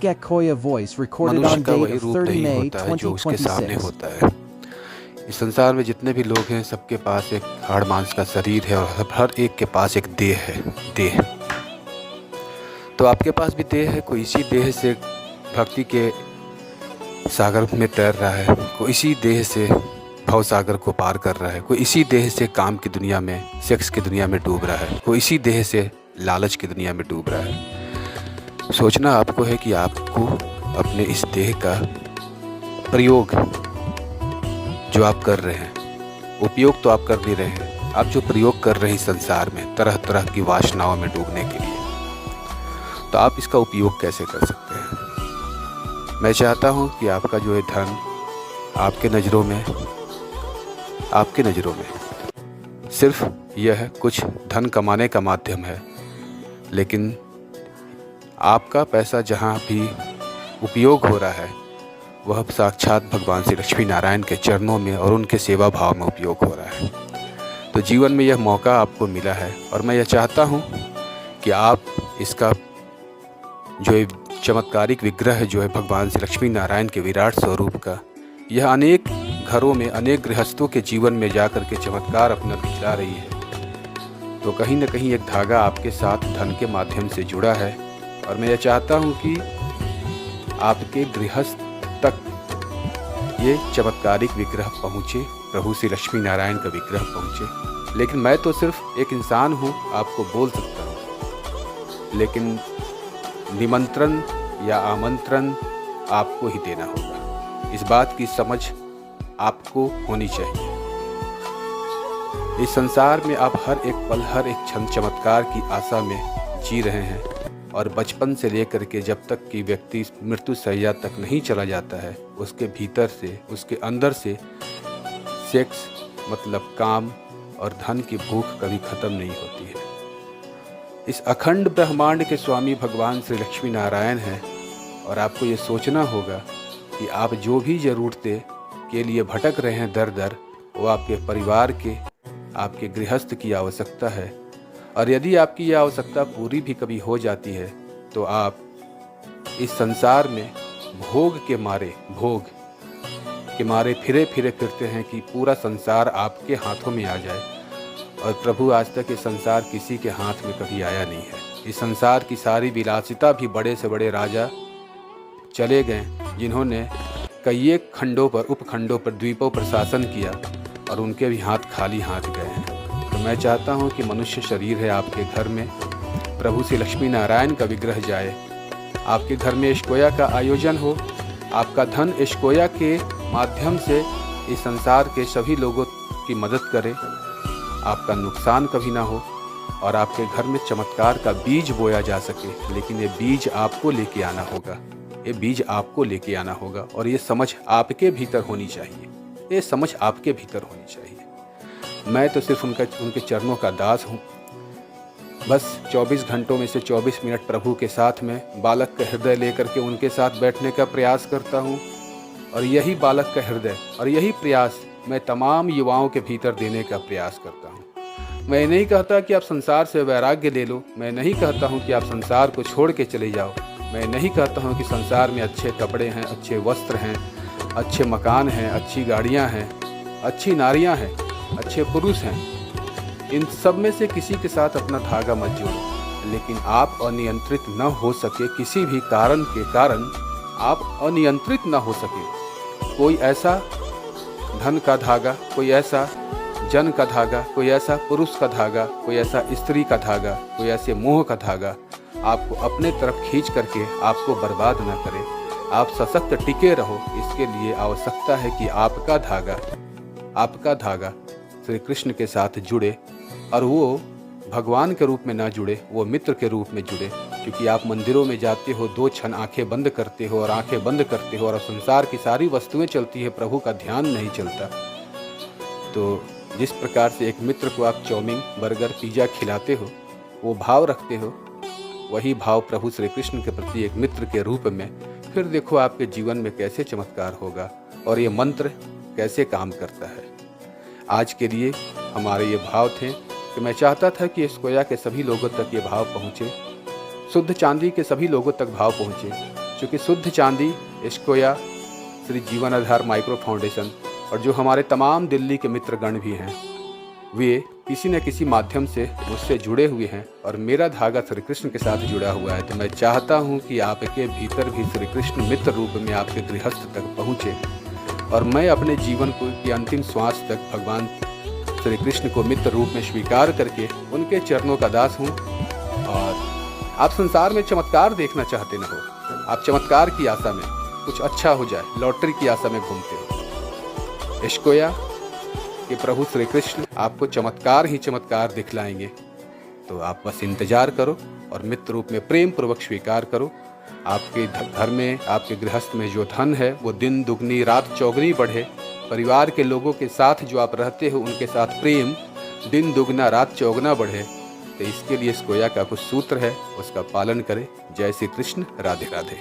Gekkoya voice recorded मनुष्य on का date वही of रूप 30 नहीं May होता है जो उसके सामने 2026. होता है। इस संसार में जितने भी लोग हैं सबके पास एक हाड़ मांस का शरीर है और हर एक के पास एक देह है। देह तो आपके पास भी देह है। कोई इसी देह से भक्ति के सागर में तैर रहा है, कोई इसी देह से भव सागर को पार कर रहा है, कोई इसी देह से काम की दुनिया में, सेक्स की दुनिया में डूब रहा है, कोई इसी देह से लालच की दुनिया में डूब रहा है। सोचना आपको है कि आपको अपने इस देह का प्रयोग जो आप कर रहे हैं, उपयोग तो आप कर नहीं रहे हैं, आप जो प्रयोग कर रहे हैं संसार में तरह तरह की वासनाओं में डूबने के लिए, तो आप इसका उपयोग कैसे कर सकते हैं। मैं चाहता हूं कि आपका जो है धन आपके नज़रों में सिर्फ यह कुछ धन कमाने का माध्यम है, लेकिन आपका पैसा जहां भी उपयोग हो रहा है वह साक्षात भगवान श्री लक्ष्मी नारायण के चरणों में और उनके सेवा भाव में उपयोग हो रहा है। तो जीवन में यह मौका आपको मिला है और मैं यह चाहता हूं कि आप इसका जो चमत्कारिक विग्रह जो है भगवान श्री लक्ष्मी नारायण के विराट स्वरूप का, यह अनेक घरों में, अनेक गृहस्थों के जीवन में जाकर के चमत्कार अपना दिखला रही है। तो कहीं न कहीं एक धागा आपके साथ धन के माध्यम से जुड़ा है और मैं यह चाहता हूँ कि आपके गृहस्थ तक ये चमत्कारिक विग्रह पहुँचे, प्रभु श्री लक्ष्मी नारायण का विग्रह पहुँचे। लेकिन मैं तो सिर्फ एक इंसान हूँ, आपको बोल सकता हूँ, लेकिन निमंत्रण या आमंत्रण आपको ही देना होगा। इस बात की समझ आपको होनी चाहिए। इस संसार में आप हर एक पल, हर एक क्षण चमत्कार की आशा में जी रहे हैं और बचपन से लेकर के जब तक कि व्यक्ति मृत्यु शैया तक नहीं चला जाता है, उसके भीतर से, उसके अंदर से सेक्स मतलब काम और धन की भूख कभी ख़त्म नहीं होती है। इस अखंड ब्रह्मांड के स्वामी भगवान श्री लक्ष्मी नारायण हैं और आपको ये सोचना होगा कि आप जो भी ज़रूरतें के लिए भटक रहे हैं दर दर, वो आपके परिवार के, आपके गृहस्थ की आवश्यकता है। और यदि आपकी यह आवश्यकता पूरी भी कभी हो जाती है तो आप इस संसार में भोग के मारे फिरे फिरते हैं कि पूरा संसार आपके हाथों में आ जाए। और प्रभु आज तक ये संसार किसी के हाथ में कभी आया नहीं है। इस संसार की सारी विलासिता भी बड़े से बड़े राजा चले गए जिन्होंने कई खंडों पर, उपखंडों पर, द्वीपों पर शासन किया और उनके भी हाथ खाली हाथ गए हैं। तो मैं चाहता हूँ कि मनुष्य शरीर है आपके घर में, प्रभु श्री लक्ष्मी नारायण का विग्रह जाए, आपके घर में इश्कोया का आयोजन हो, आपका धन इश्कोया के माध्यम से इस संसार के सभी लोगों की मदद करे, आपका नुकसान कभी ना हो और आपके घर में चमत्कार का बीज बोया जा सके। लेकिन ये बीज आपको लेके आना होगा, ये बीज आपको लेके आना होगा और ये समझ आपके भीतर होनी चाहिए, ये समझ आपके भीतर होनी चाहिए। मैं तो सिर्फ उनके चरणों का दास हूँ। बस 24 घंटों में से 24 मिनट प्रभु के साथ में बालक का हृदय लेकर के उनके साथ बैठने का प्रयास करता हूँ और यही बालक का हृदय और यही प्रयास मैं तमाम युवाओं के भीतर देने का प्रयास करता हूँ। मैं नहीं कहता कि आप संसार से वैराग्य ले लो, मैं नहीं कहता हूँ कि आप संसार को छोड़ के चले जाओ, मैं नहीं कहता हूँ कि संसार में अच्छे कपड़े हैं, अच्छे वस्त्र हैं, अच्छे मकान हैं, अच्छी गाड़ियाँ हैं, अच्छी नारियाँ हैं, अच्छे पुरुष हैं। इन सब में से किसी के साथ अपना धागा मत जोड़ो। लेकिन आप अनियंत्रित न हो सके, किसी भी कारण के कारण आप अनियंत्रित न हो सके, कोई ऐसा धन का धागा, कोई ऐसा जन का धागा, कोई ऐसा पुरुष का धागा, कोई ऐसा स्त्री का धागा, कोई ऐसे मोह का धागा आपको अपने तरफ खींच करके आपको बर्बाद न करे। आप सशक्त टिके रहो, इसके लिए आवश्यकता है कि आपका धागा श्री कृष्ण के साथ जुड़े और वो भगवान के रूप में ना जुड़े, वो मित्र के रूप में जुड़े। क्योंकि आप मंदिरों में जाते हो, 2 क्षण आंखें बंद करते हो और आंखें बंद करते हो और संसार की सारी वस्तुएं चलती है, प्रभु का ध्यान नहीं चलता। तो जिस प्रकार से एक मित्र को आप चाउमीन, बर्गर, पिज़्ज़ा खिलाते हो, वो भाव रखते हो, वही भाव प्रभु श्री कृष्ण के प्रति एक मित्र के रूप में, फिर देखो आपके जीवन में कैसे चमत्कार होगा और ये मंत्र कैसे काम करता है। आज के लिए हमारे ये भाव थे कि मैं चाहता था कि इश्कोया के सभी लोगों तक ये भाव पहुँचे, शुद्ध चांदी के सभी लोगों तक भाव पहुँचे चूँकि शुद्ध चांदी एस्कोया, श्री जीवन आधार माइक्रो फाउंडेशन और जो हमारे तमाम दिल्ली के मित्रगण भी हैं, वे किसी न किसी माध्यम से मुझसे जुड़े हुए हैं और मेरा धागा श्री कृष्ण के साथ जुड़ा हुआ है। तो मैं चाहता हूँ कि आपके भीतर भी श्री कृष्ण मित्र रूप में आपके गृहस्थ तक पहुँचे और मैं अपने जीवन को की अंतिम श्वास तक भगवान श्री कृष्ण को मित्र रूप में स्वीकार करके उनके चरणों का दास हूँ। और आप संसार में चमत्कार देखना चाहते न हो, आप चमत्कार की आशा में कुछ अच्छा हो जाए, लॉटरी की आशा में घूमते हो। एस्कोया कि प्रभु श्री कृष्ण आपको चमत्कार ही चमत्कार दिखलाएंगे। तो आप बस इंतजार करो और मित्र रूप में प्रेम पूर्वक स्वीकार करो। आपके घर में, आपके गृहस्थ में जो धन है वो दिन दुगनी रात चौगनी बढ़े। परिवार के लोगों के साथ जो आप रहते हो उनके साथ प्रेम दिन दुगना रात चौगना बढ़े। तो इसके लिए एस्कोया का कुछ सूत्र है, उसका पालन करें। जय श्री कृष्ण, राधे राधे।